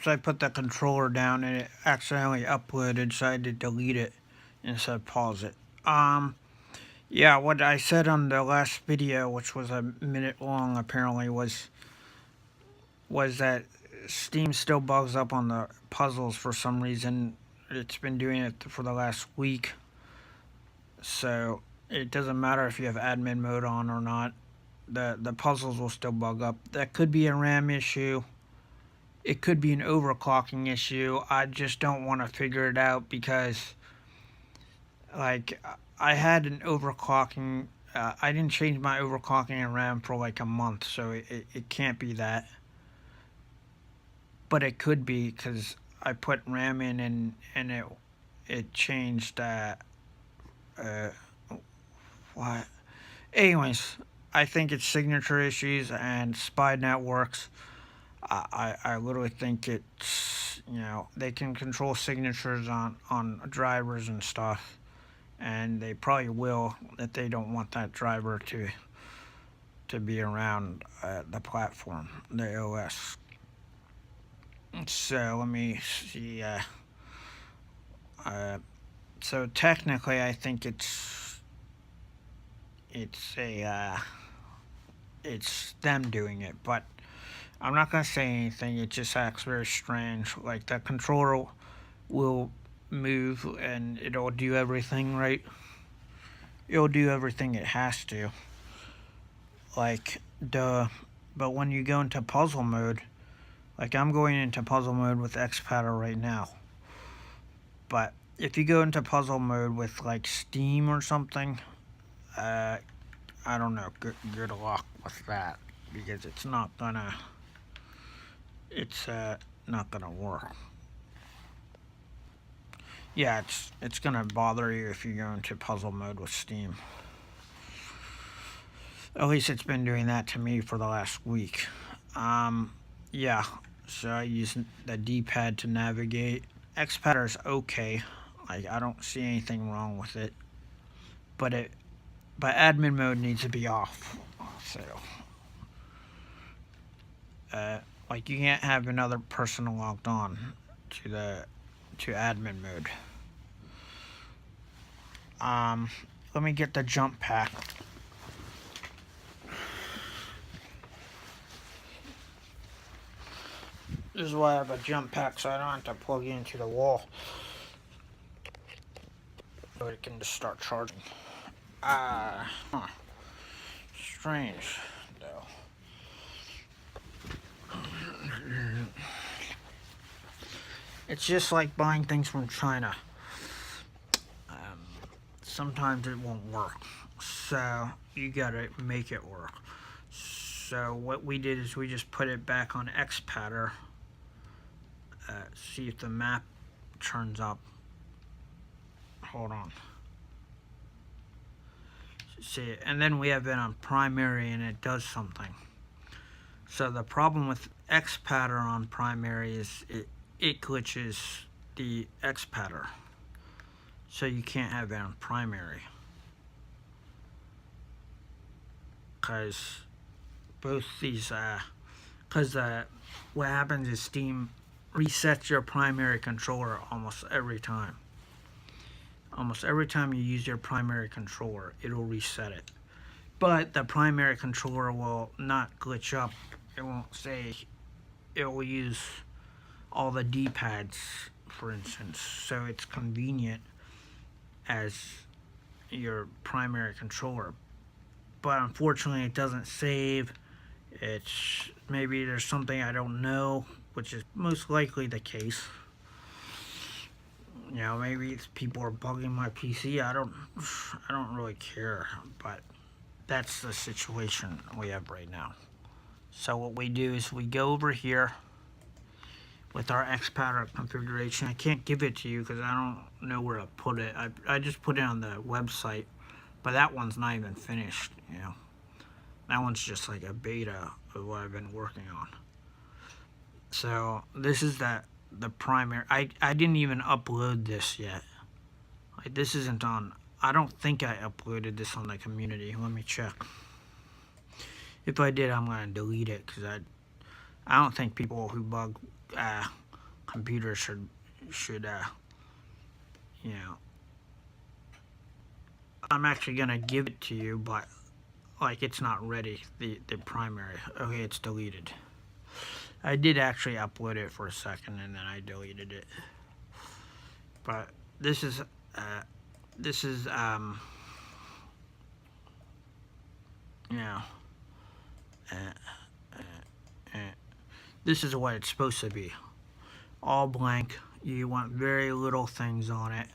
So I put the controller down and it accidentally uploaded, so I had to delete it instead of pause it. Yeah, what I said on the last video, which was a minute long apparently, was that Steam still bugs up on the puzzles for some reason. It's been doing it for the last week. So it doesn't matter if you have admin mode on or not. The puzzles will still bug up. That could be a RAM issue. It could be an overclocking issue. I just don't want to figure it out because, like, I had an overclocking. I didn't change my overclocking and RAM for like a month, so it can't be that. But it could be because I put RAM in and it changed. What? Anyways, I think it's signature issues and spy networks. I literally think it's, they can control signatures on drivers and stuff, and they probably will if they don't want that driver to be around the platform, the OS. So let me see. So technically, I think it's them doing it, but I'm not gonna say anything. It just acts very strange. Like the controller will move and it'll do everything right. It'll do everything it has to. Like duh. But when you go into puzzle mode, like I'm going into puzzle mode with Xpatter right now. But if you go into puzzle mode with like Steam or something, I don't know. Good luck with that because it's not gonna work. Yeah, it's gonna bother you if you go into puzzle mode with Steam. At least it's been doing that to me for the last week. Yeah, so I use the D-pad to navigate. Xpadder's okay. Like I don't see anything wrong with it, but admin mode needs to be off. So, like you can't have another person logged on to admin mode. Let me get the jump pack. This is why I have a jump pack, so I don't have to plug it into the wall. So it can just start charging. Strange, though. It's just like buying things from China. Sometimes it won't work, so you gotta make it work. So what we did is we just put it back on Xpatter. See if the map turns up. Hold on. See, and then we have it on primary and it does something. So the problem with Xpatter on primary is it glitches the Xpatter. So you can't have it on primary. Because both these, what happens is Steam resets your primary controller almost every time. Almost every time you use your primary controller, it'll reset it. But the primary controller will not glitch up. It won't say, it will use all the D-pads, for instance. So it's convenient as your primary controller. But unfortunately, it doesn't save. It's maybe there's something I don't know, which is most likely the case. Maybe it's people are bugging my PC. I don't really care, but that's the situation we have right now. So what we do is we go over here with our Xpatter configuration. I can't give it to you because I don't know where to put it. I just put it on the website, but that one's not even finished. That one's just like a beta of what I've been working on. So this is the primary. I didn't even upload this yet. Like this isn't on. I don't think I uploaded this on the community. Let me check. If I did, I'm gonna delete it because I don't think people who bug computer should you know, I'm actually gonna give it to you, but like it's not ready, the primary. Okay, it's deleted. I did actually upload it for a second and then I deleted it. But this is you know, this is what it's supposed to be. All blank. You want very little things on it.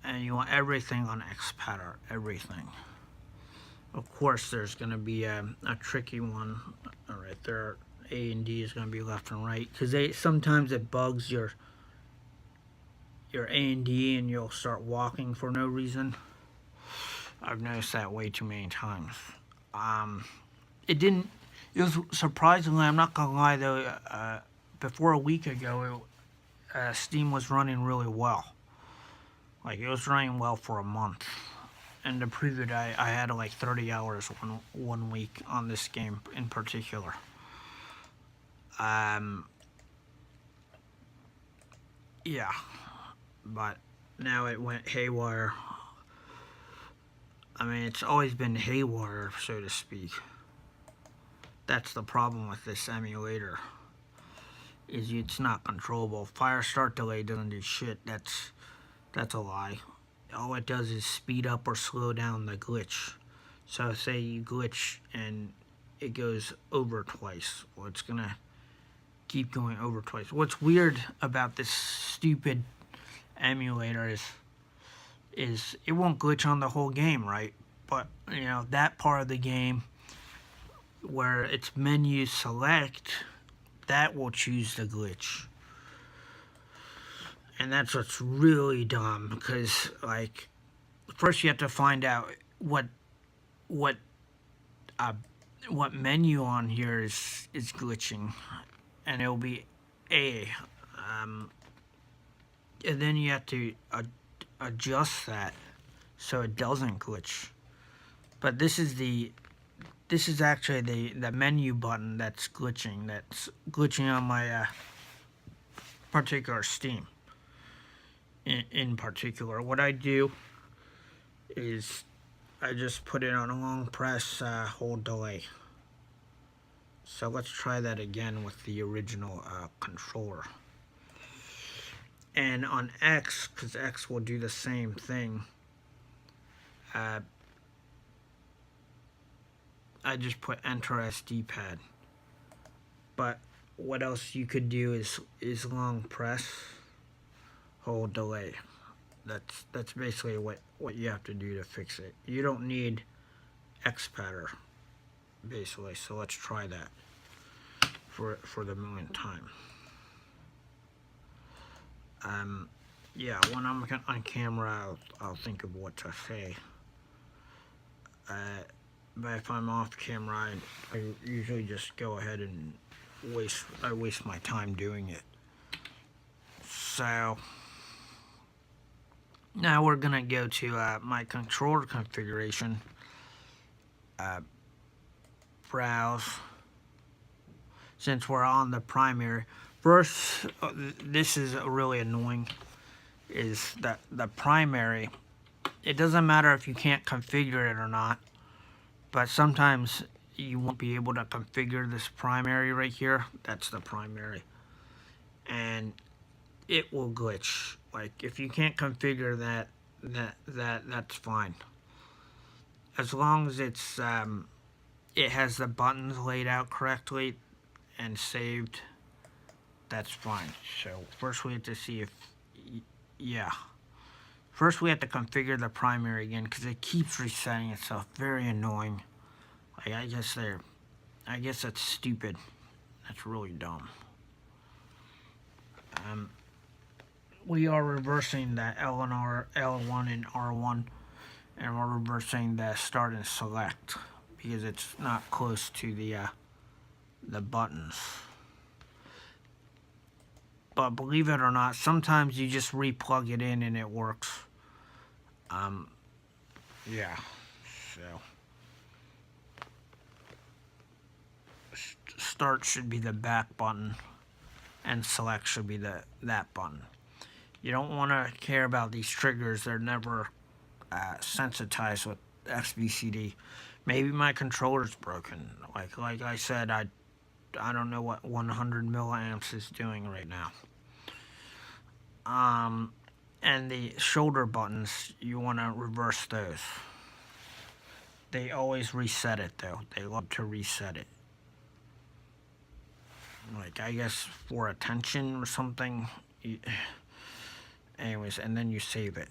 And you want everything on Xbcd, everything. Of course, there's going to be a tricky one right there. A and D is going to be left and right, because sometimes it bugs your A and D, and you'll start walking for no reason. I've noticed that way too many times. It was surprisingly, I'm not gonna lie though, before a week ago, Steam was running really well. Like, it was running well for a month. And to prove it, I had like 30 hours one week on this game in particular. Yeah. But now it went haywire. I mean, it's always been haywire, so to speak. That's the problem with this emulator. Is it's not controllable. Fire start delay doesn't do shit. That's a lie. All it does is speed up or slow down the glitch. So say you glitch and it goes over twice. Well, it's gonna keep going over twice. What's weird about this stupid emulator is it won't glitch on the whole game, right? But you know, that part of the game where it's menu select, that will choose the glitch. And that's what's really dumb, because like first you have to find out what menu on here is glitching, and it'll be A, and then you have to adjust that so it doesn't glitch. But this is actually the menu button that's glitching on my particular Steam. In particular, what I do is I just put it on a long press, hold delay. So let's try that again with the original controller. And on X, because X will do the same thing, I just put enter as D-pad. But what else you could do is long press, hold delay. That's basically what you have to do to fix it. You don't need Xbcd, basically. So let's try that for the millionth time. Yeah, when I'm on camera, I'll think of what to say. But if I'm off camera, I usually just go ahead and waste my time doing it. So now we're gonna go to my controller configuration. Browse. Since we're on the primary, first, this is really annoying. Is that the primary? It doesn't matter if you can't configure it or not, but sometimes you won't be able to configure this primary right here. That's the primary, and it will glitch. Like if you can't configure that's fine. As long as it's it has the buttons laid out correctly and saved, that's fine. So first we have to see if, yeah. First we have to configure the primary again, because it keeps resetting itself. Very annoying. Like I guess that's stupid. That's really dumb. We are reversing the L1 and R1, and we're reversing the start and select because it's not close to the buttons. But believe it or not, sometimes you just re-plug it in and it works. Yeah, so start should be the back button. and select should be that button. You don't want to care about these triggers. They're never sensitized with Xbcd. Maybe my controller's broken. Like I said, I don't know what 100 milliamps is doing right now. And the shoulder buttons, you want to reverse those. They always reset it though. They love to reset it. Like, I guess for attention or something. Anyways, and then you save it.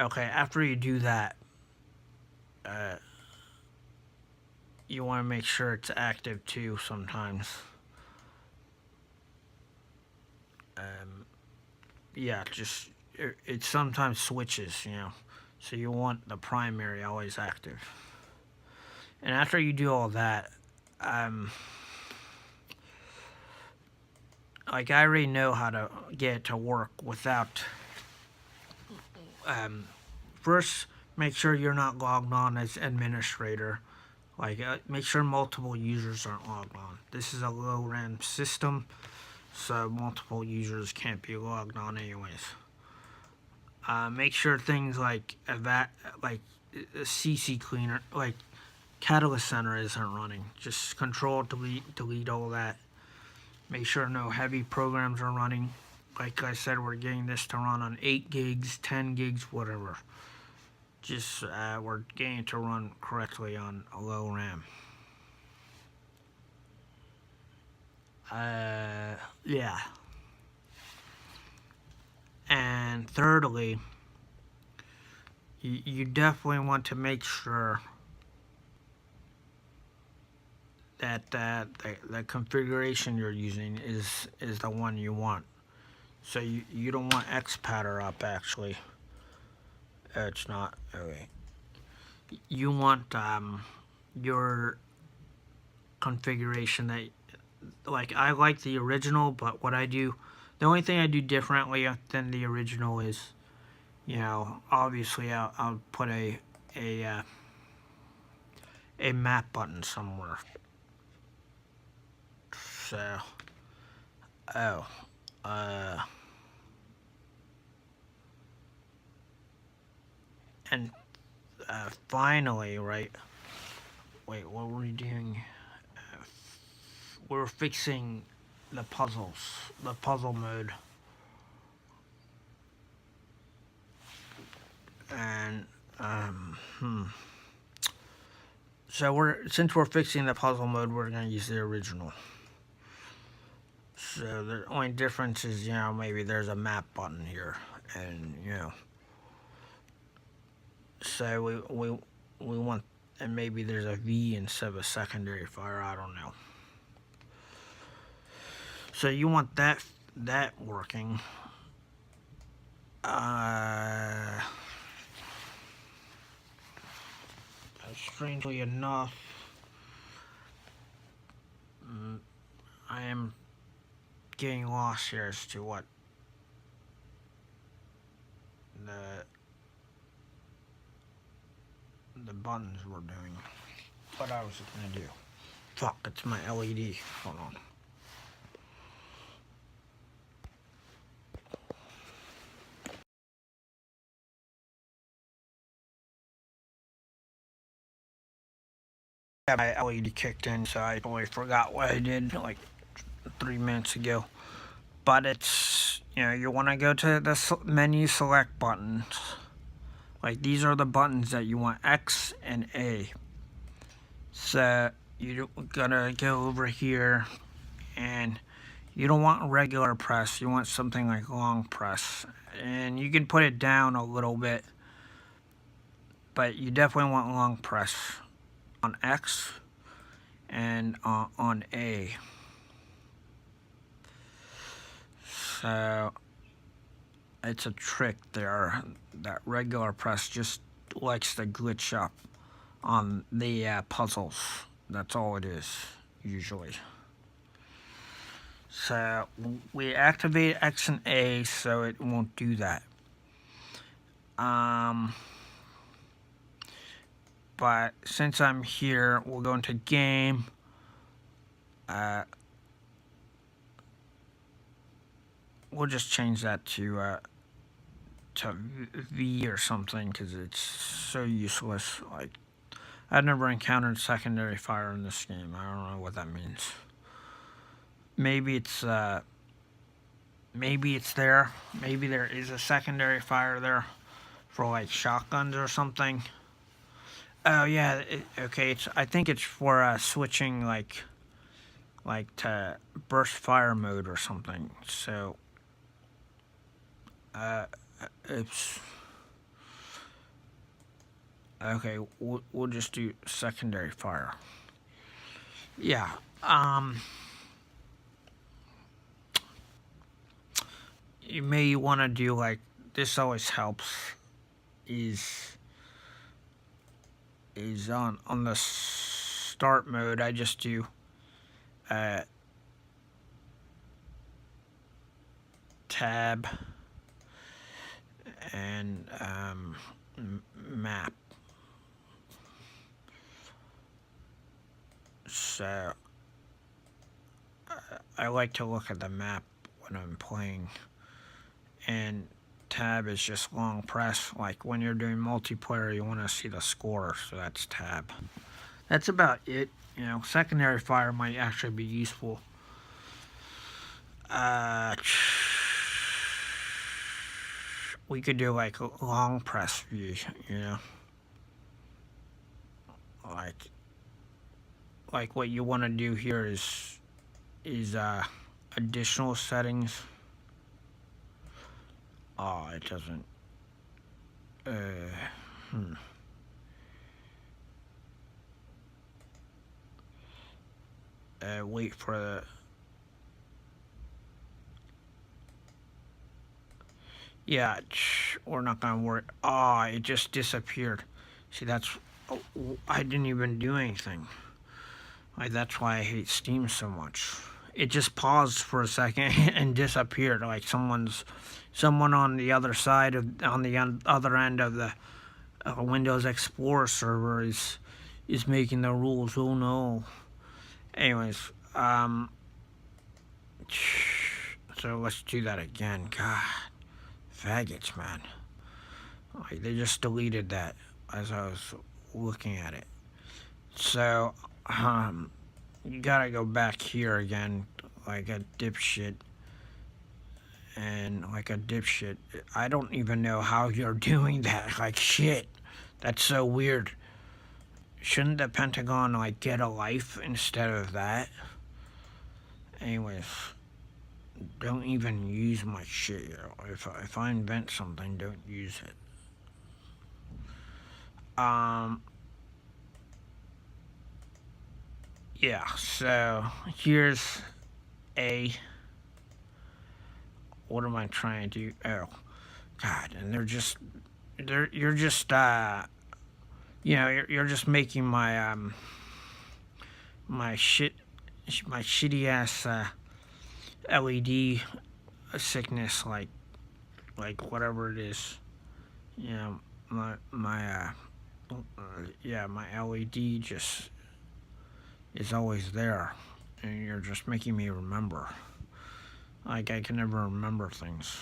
Okay, after you do that, you want to make sure it's active too sometimes. Yeah, just it sometimes switches, you know. So you want the primary always active. And after you do all that, like, I already know how to get it to work without. First, make sure you're not logged on as administrator. Like, make sure multiple users aren't logged on. This is a low RAM system, so multiple users can't be logged on anyways. Make sure things like CC cleaner, like Catalyst Center isn't running. Just control, delete all that. Make sure no heavy programs are running. Like I said, we're getting this to run on 8 gigs, 10 gigs, whatever. Just, we're getting it to run correctly on a low RAM. Yeah. And thirdly, you definitely want to make sure that the configuration you're using is the one you want. So you don't want Xpatter up, actually. It's not. Okay. You want your configuration that, like, I like the original, but what I do, the only thing I do differently than the original is, you know, obviously I'll put a map button somewhere. So, and finally, right? Wait, what were we doing? We're fixing the puzzles, the puzzle mode. And so since we're fixing the puzzle mode, we're gonna use the original. So the only difference is, you know, maybe there's a map button here, and you know. So we want, and maybe there's a V instead of a secondary fire. I don't know. So you want that working. Strangely enough, I am getting lost here as to what the buttons were doing. What I was gonna do. Fuck, it's my LED. Hold on. My LED kicked in, so I totally forgot what I did like 3 minutes ago. But it's, you know, you want to go to the menu select buttons. Like, these are the buttons that you want, X and A. So you're gonna go over here, and you don't want regular press, you want something like long press. And you can put it down a little bit, but you definitely want long press on X and on A. So it's a trick there. That regular press just likes to glitch up on the puzzles. That's all it is, usually. So we activate X and A so it won't do that. But since I'm here, we'll go into game. we'll just change that to V or something, because it's so useless. Like, I've never encountered secondary fire in this game. I don't know what that means. Maybe it's there. Maybe there is a secondary fire there for like shotguns or something. Oh yeah, okay. I think it's for switching like to burst fire mode or something. So it's okay. We'll just do secondary fire. Yeah. You may want to do like this. Always helps. Is on the start mode. I just do tab and map. So I like to look at the map when I'm playing, and tab is just long press. Like when you're doing multiplayer, you want to see the score, so that's tab. That's about it. You know, secondary fire might actually be useful. We could do like a long press view, you know, like what you want to do here is additional settings. Oh, it doesn't. Wait for the. Yeah, we're not gonna worry. Oh, it just disappeared. See, that's. Oh, I didn't even do anything. Like, that's why I hate Steam so much. It just paused for a second and disappeared. Like someone on the other side on the other end of the Windows Explorer server is making the rules. Oh no. Anyways, so let's do that again. God, faggots, man. Like, they just deleted that as I was looking at it. So, you gotta go back here again, like a dipshit. And like a dipshit. I don't even know how you're doing that. Like, shit. That's so weird. Shouldn't the Pentagon, like, get a life instead of that? Anyways, don't even use my shit. If I invent something, don't use it. Yeah, so here's A. What am I trying to do? Oh, God, and you're just, you know, you're just making my, my shitty ass, LED sickness, like whatever it is, you know, my LED just is always there, and you're just making me remember. Like, I can never remember things.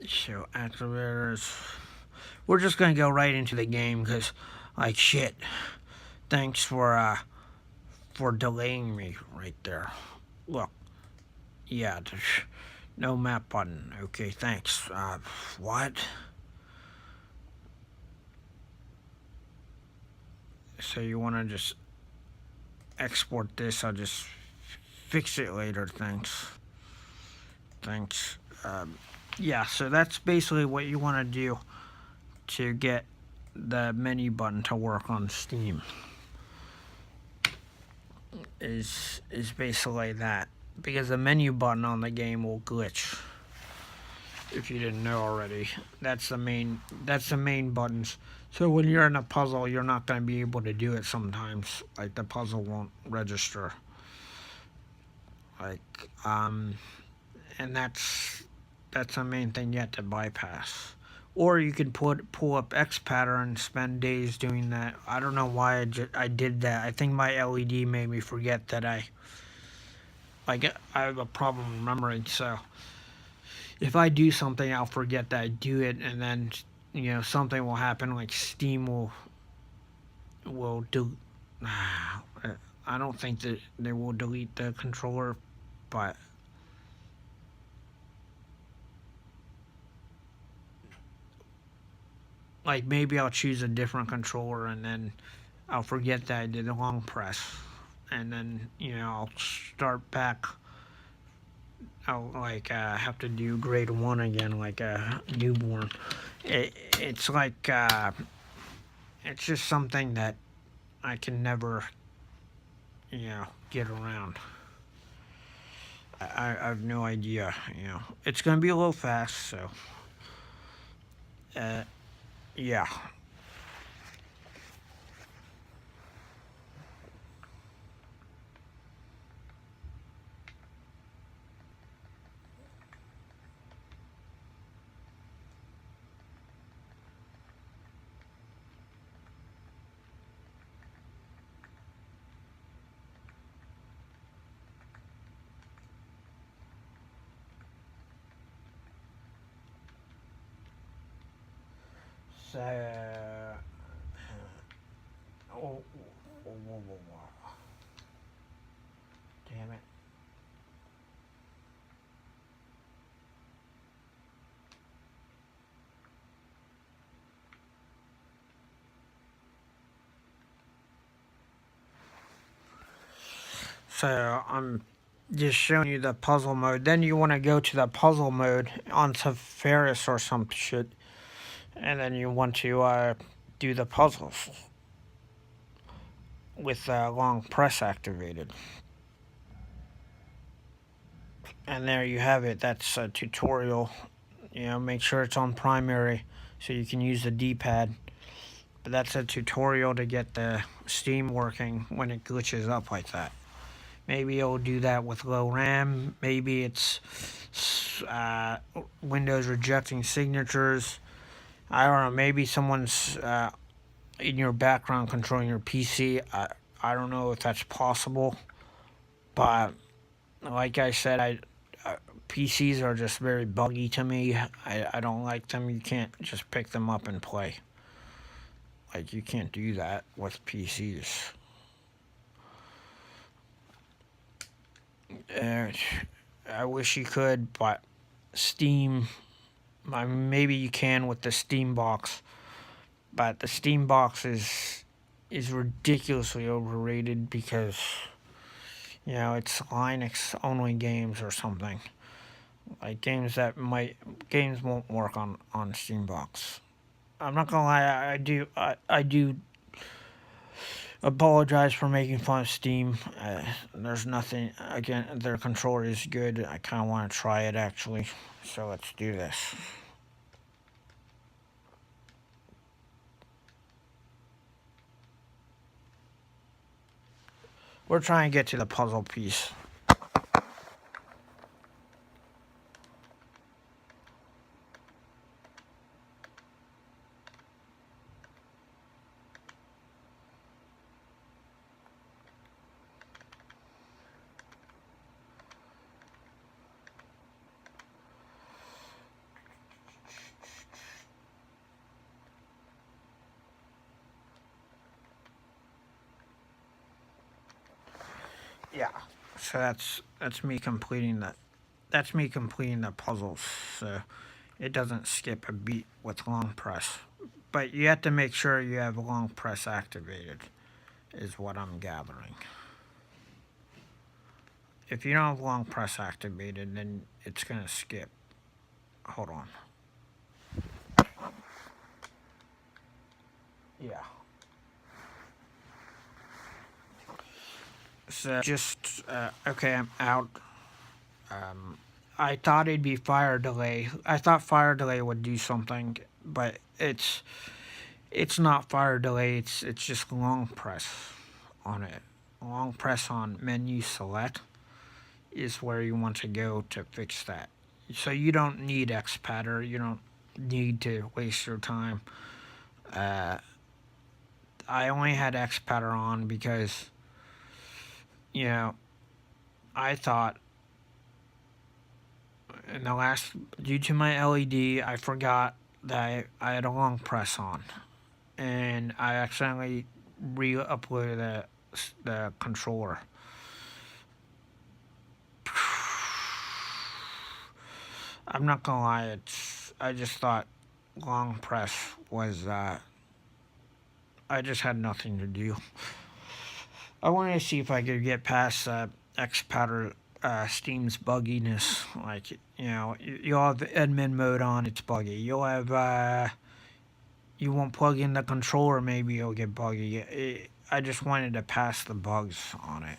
So, activators. We're just gonna go right into the game, because, like, shit. Thanks for delaying me right there. Look. Yeah, no map button. Okay, thanks. What? So you want to just export this? I'll just fix it later. Thanks. Yeah, so that's basically what you want to do to get the menu button to work on Steam. Is basically that, because the menu button on the game will glitch. If you didn't know already, that's the main buttons. So when you're in a puzzle, you're not going to be able to do it sometimes. Like, the puzzle won't register. Like, and that's the main thing you have to bypass. Or you could pull up Xpatter and spend days doing that. I don't know why I did that. I think my LED made me forget that I have a problem remembering. So if I do something, I'll forget that I do it, and then something will happen, like Steam will do. I don't think that they will delete the controller, but like maybe I'll choose a different controller, and then I'll forget that I did a long press, and then I'll start back. I'll have to do grade 1 again, like a newborn. It's like it's just something that I can never get around. I have no idea. It's gonna be a little fast, so yeah. So, oh, damn it. So I'm just showing you the puzzle mode. Then you want to go to the puzzle mode on Ferris or some shit, and then you want to do the puzzles with long press activated. And there you have it. That's a tutorial. Make sure it's on primary so you can use the D-pad. But that's a tutorial to get the Steam working when it glitches up like that. Maybe it'll do that with low RAM. Maybe it's Windows rejecting signatures. I don't know. Maybe someone's in your background controlling your PC. I don't know if that's possible. But like I said, PCs are just very buggy to me. I don't like them. You can't just pick them up and play. Like, you can't do that with PCs. I wish you could, but Steam, maybe you can with the Steam box, but the Steam box is ridiculously overrated because it's Linux only games or something. Like games won't work on Steam box. I'm not gonna lie, I do apologize for making fun of Steam. There's nothing, again, their controller is good. I kind of want to try it actually, so let's do this. We're trying to get to the puzzle piece. Yeah, so that's me completing that. That's me completing the puzzles. So it doesn't skip a beat with long press, but you have to make sure you have long press activated, is what I'm gathering. If you don't have long press activated, then it's gonna skip. Hold on. Yeah. So just okay, I'm out. I thought it'd be fire delay. I thought fire delay would do something, but it's not fire delay. It's just long press on it. Long press on menu select is where you want to go to fix that. So you don't need Xpatter. You don't need to waste your time. Uh, I only had Xpatter on because, you know, I thought in the last, due to my LED, I forgot that I had a long press on. And I accidentally re-uploaded the controller. I'm not gonna lie, I just thought long press was, I just had nothing to do. I wanted to see if I could get past Xpatter Steam's bugginess. Like, you'll have the admin mode on, it's buggy. You'll have, you won't plug in the controller, maybe it'll get buggy. I just wanted to pass the bugs on it.